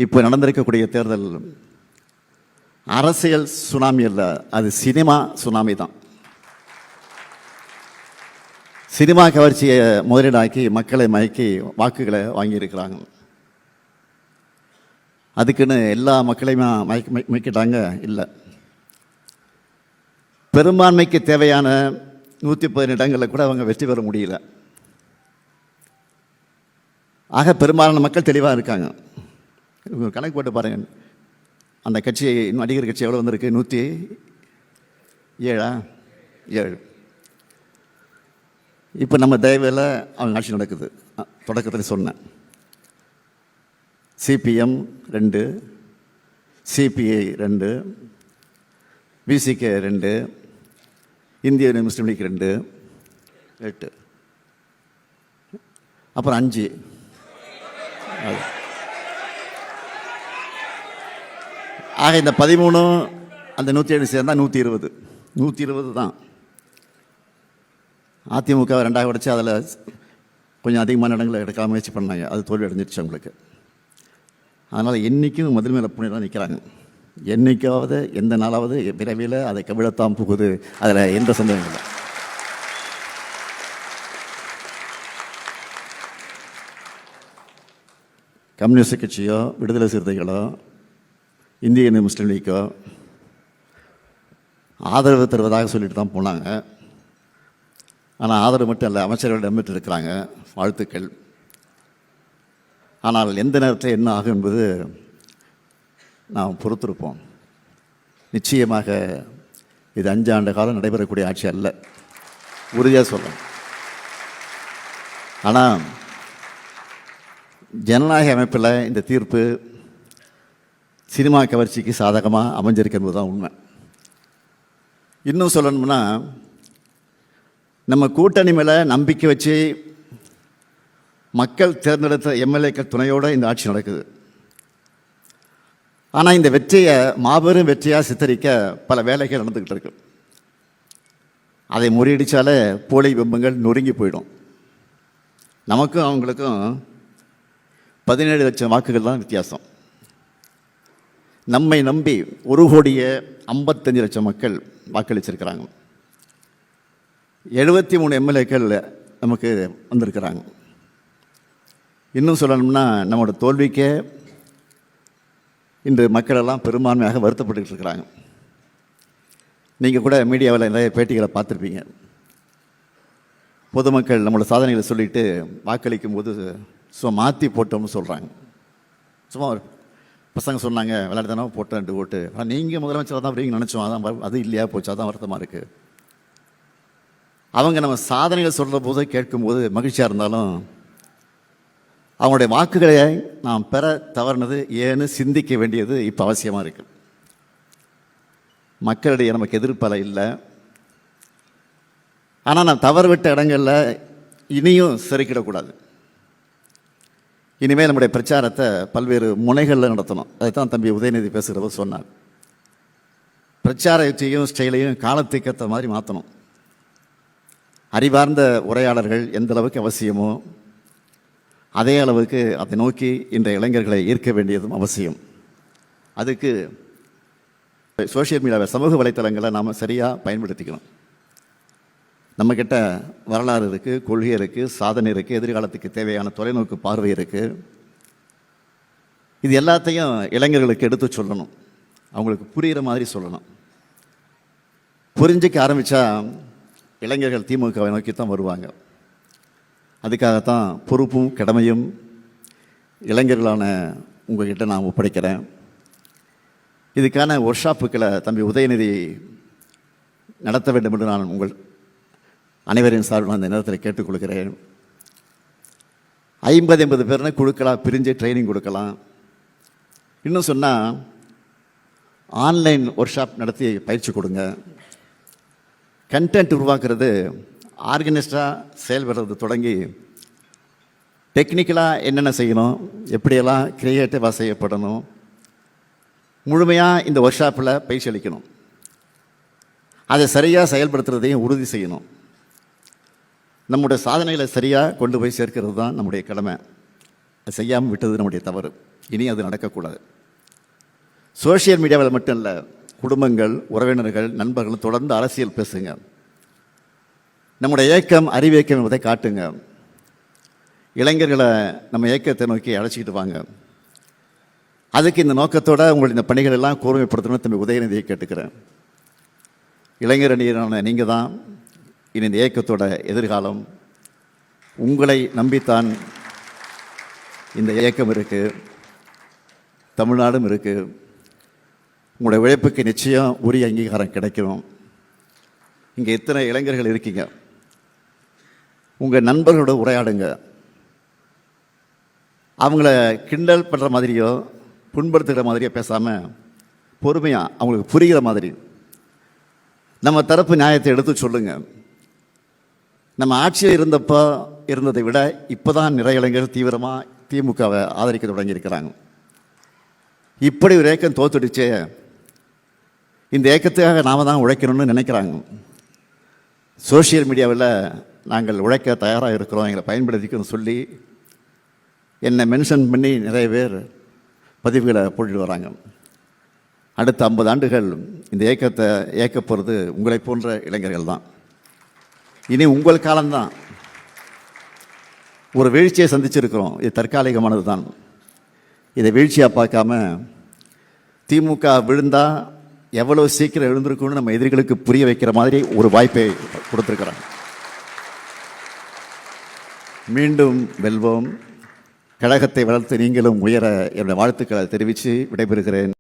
இப்போ நடந்திருக்கக்கூடிய தேர்தல் அரசியல் சுனாமி அல்ல, அது சினிமா சுனாமி தான். சினிமா கவர்ச்சியை முதலீடாக்கி மக்களை மயக்கி வாக்குகளை வாங்கியிருக்கிறாங்க. அதுக்குன்னு எல்லா மக்களையுமே மயக்கிட்டாங்க இல்லை. பெரும்பான்மைக்கு தேவையான 110 இடங்களில் கூட அவங்க வெற்றி பெற முடியல. ஆக பெரும்பாலான மக்கள் தெளிவாக இருக்காங்க. கணக்கு போட்டு பாருங்கள், அந்த கட்சி நடிகர் கட்சி எவ்வளோ வந்திருக்கு? 107. இப்போ நம்ம தயவில் அவங்க ஆட்சி நடக்குது. தொடக்கத்தில் சொன்னேன், சிபிஎம் 2, சிபிஐ 2, விசிகே 2, இந்திய முஸ்லீம் லீக் 2, 8, அப்புறம் 5. ஆக இந்த 13 அந்த 107 சேர்ந்தா 120 தான். அதிமுக 2ஆக உடைச்சு அதில் கொஞ்சம் அதிகமான இடங்களை எடுக்க முயற்சி பண்ணாங்க. அது தோல்வி அடைஞ்சிருச்சு அவங்களுக்கு. அதனால் என்றைக்கும் முதல் மேலே புண்ணி தான் நிற்கிறாங்க. என்றைக்காவது எந்த நாளாவது விரைவில் அதை கவிழத்தான் போகுது, அதில் எந்த சந்தேகம் இல்லை. கம்யூனிஸ்ட் கட்சியோ விடுதலை சிறுத்தைகளோ இந்திய முஸ்லீம் லீக்கோ ஆதரவு தருவதாக சொல்லிட்டு தான் போனாங்க. ஆனால் ஆதரவு மட்டும் இல்லை, அமைச்சர்களிடம் பெற்று இருக்கிறாங்க வாழ்த்துக்கள். ஆனால் எந்த நேரத்தில் என்ன ஆகும் என்பது நாம் பொறுத்திருப்போம். நிச்சயமாக இது 5 ஆண்டு காலம் நடைபெறக்கூடிய ஆட்சி அல்ல, உறுதியாக சொல்லலாம். ஆனால் ஜனநாயக அமைப்பில் இந்த தீர்ப்பு சினிமா கவர்ச்சிக்கு சாதகமாக அமைஞ்சிருக்கிறது தான் உண்மை. இன்னும் சொல்லணும்னா, நம்ம கூட்டணி மேலே நம்பிக்கை வச்சு மக்கள் தேர்ந்தெடுத்த எம்எல்ஏக்கள் துணையோடு இந்த ஆட்சி நடக்குது. ஆனால் இந்த வெற்றியை மாபெரும் வெற்றியாக சித்தரிக்க பல வேலைகள் நடந்துக்கிட்டு இருக்கு. அதை முறியடித்தாலே போலி பிம்பங்கள் நொறுங்கி போயிடும். நமக்கும் அவங்களுக்கும் 17 லட்சம் வாக்குகள் தான் வித்தியாசம். நம்மை நம்பி 1,55 லட்சம் மக்கள் வாக்களிச்சிருக்கிறாங்க. 73 எம்எல்ஏக்கள் நமக்கு வந்திருக்கிறாங்க. இன்னும் சொல்லணும்னா, நம்மளோட தோல்விக்கே இன்று மக்களெல்லாம் பெரும்பான்மையாக வருத்தப்பட்டு இருக்கிறாங்க. நீங்கள் கூட மீடியாவில் நிறைய பேட்டிகளை பார்த்துருப்பீங்க. பொதுமக்கள் நம்மளோட சாதனைகளை சொல்லிட்டு வாக்களிக்கும் போது சும்மா மாற்றி போட்டோம்னு சொல்கிறாங்க. சும்மா பசங்க சொன்னாங்க, விளையாட்டுதானே போட்டோம் 2 ஓட்டு. ஆனால் நீங்கள் முதலமைச்சராக தான் வரீங்கன்னு நினச்சோம், அதான் அது இல்லையா போச்சு, அதான் வருத்தமாக இருக்குது. அவங்க நம்ம சாதனைகள் சொல்கிற போது கேட்கும்போது மகிழ்ச்சியாக இருந்தாலும், அவங்களுடைய வாக்குகளை நாம் பெற தவறுனது ஏன்னு சிந்திக்க வேண்டியது இப்போ அவசியமாக இருக்குது. மக்களிடையே நமக்கு எதிர்ப்பலை இல்லை. ஆனால் நான் தவறு விட்ட இடங்களில் இனியும் செருக்கிடக்கூடாது. இனிமேல் நம்முடைய பிரச்சாரத்தை பல்வேறு முனைகளில் நடத்தணும். அதைத்தான் தம்பி உதயநிதி பேசுகிறவர் சொன்னார். பிரச்சார யுக்தியும் ஸ்டைலையும் காலத்துக்கு ஏற்ற மாதிரி மாற்றணும். அறிவார்ந்த உரையாடல்கள் எந்த அளவுக்கு அவசியமோ அதே அளவுக்கு அதை நோக்கி இன்றைய இளைஞர்களை ஈர்க்க வேண்டியதும் அவசியம். அதுக்கு சோஷியல் மீடியாவை, சமூக வலைத்தளங்களை நாம் சரியாக பயன்படுத்திக்கணும். நம்மக்கிட்ட வரலாறு இருக்குது, கொள்கை இருக்குது, சாதனை இருக்குது, எதிர்காலத்துக்கு தேவையான தொலைநோக்கு பார்வை இருக்குது. இது எல்லாத்தையும் இளைஞர்களுக்கு எடுத்து சொல்லணும், அவங்களுக்கு புரிகிற மாதிரி சொல்லணும். புரிஞ்சிக்க ஆரம்பித்தா இளைஞர்கள் திமுகவை நோக்கி தான் வருவாங்க. அதுக்காகத்தான் பொறுப்பும் கடமையும் இளைஞர்களான உங்கள்கிட்ட நான் ஒப்படைக்கிறேன். இதுக்கான ஒர்க் ஷாப்புக்களை தம்பி உதயநிதி நடத்த வேண்டும் என்று நான் உங்கள் அனைவரின் சார்பில் அந்த நேரத்தில் கேட்டுக்கொள்கிறேன். 50-80 பேர்னு குழுக்களாக பிரிஞ்சு ட்ரைனிங் கொடுக்கலாம். இன்னும் சொன்னால் ஆன்லைன் ஒர்க் ஷாப் நடத்தி பயிற்சி கொடுங்க. கண்டென்ட் உருவாக்குறது ஆர்கனைஸ்டாக செயல்படுறது தொடங்கி டெக்னிக்கலாக என்னென்ன செய்யணும், எப்படியெல்லாம் க்ரியேட்டிவாக செய்யப்படணும், முழுமையாக இந்த ஒர்க் ஷாப்பில் பயிற்சி அளிக்கணும். அதை சரியாக செயல்படுத்துறதையும் உறுதி செய்யணும். நம்முடைய சாதனைகளை சரியாக கொண்டு போய் சேர்க்கிறது தான் நம்முடைய கடமை. அதை செய்யாமல் விட்டது நம்முடைய தவறு. இனி அது நடக்கக்கூடாது. சோஷியல் மீடியாவில் மட்டும் இல்லை, குடும்பங்கள், உறவினர்கள், நண்பர்கள் தொடர்ந்து அரசியல் பேசுங்க. நம்முடைய இயக்கம் அறிவியக்கம் என்பதை காட்டுங்க. இளைஞர்களை நம்ம இயக்கத்தை நோக்கி அழைச்சிக்கிட்டு வாங்க. அதுக்கு இந்த நோக்கத்தோட உங்களுடைய இந்த பணிகள் எல்லாம் கூர்மைப்படுத்தணும்னு தம்பி உதயநிதியை கேட்டுக்கிறேன். இளைஞர் அணியினரான நீங்கள் தான் இனி இந்த இயக்கத்தோட எதிர்காலம். உங்களை நம்பித்தான் இந்த இயக்கம் இருக்குது, தமிழ்நாடும் இருக்குது. உங்களுடைய உழைப்புக்கு நிச்சயம் உரிய அங்கீகாரம் கிடைக்கும். இங்கே எத்தனை இளைஞர்கள் இருக்கீங்க, உங்கள் நண்பர்களோட உரையாடுங்க. அவங்கள கிண்டல் பண்ணுற மாதிரியோ புண்படுத்துகிற மாதிரியோ பேசாமல் பொறுமையாக அவங்களுக்கு புரிகிற மாதிரி நம்ம தரப்பு நியாயத்தை எடுத்து சொல்லுங்கள். நம்ம ஆட்சியில் இருந்தப்போ இருந்ததை விட இப்போ தான் நிறைய இளைஞர்கள் தீவிரமாக திமுகவை ஆதரிக்க தொடங்கியிருக்கிறாங்க. இப்படி ஒரு இயக்கம் தோத்துடுச்சே, இந்த இயக்கத்துக்காக நாம் தான் உழைக்கணும்னு நினைக்கிறாங்க. சோஷியல் மீடியாவில் நாங்கள் உழைக்க தயாராக இருக்கிறோம், எங்களை பயன்படுத்திக்கணும்னு சொல்லி என்னை மென்ஷன் பண்ணி நிறைய பேர் பதிவுகளை போட்டுட்டு வராங்க. அடுத்த 50 ஆண்டுகள் இந்த இயக்கத்தை இயக்க போகிறது உங்களை போன்ற இளைஞர்கள் தான். இனி உங்கள் காலம்தான். ஒரு வீழ்ச்சியை சந்திச்சிருக்கிறோம், இது தற்காலிகமானது தான். இதை வீழ்ச்சியாக பார்க்காம திமுக விழுந்தால் எவ்வளோ சீக்கிரம் எழுந்திருக்குன்னு நம்ம எதிரிகளுக்கு புரிய வைக்கிற மாதிரி ஒரு வாய்ப்பை கொடுத்துருக்குறாங்க. மீண்டும் வெல்வோம். கழகத்தை வளர்த்து நீங்களும் உயர என்னுடைய வாழ்த்துக்களை தெரிவித்து விடைபெறுகிறேன்.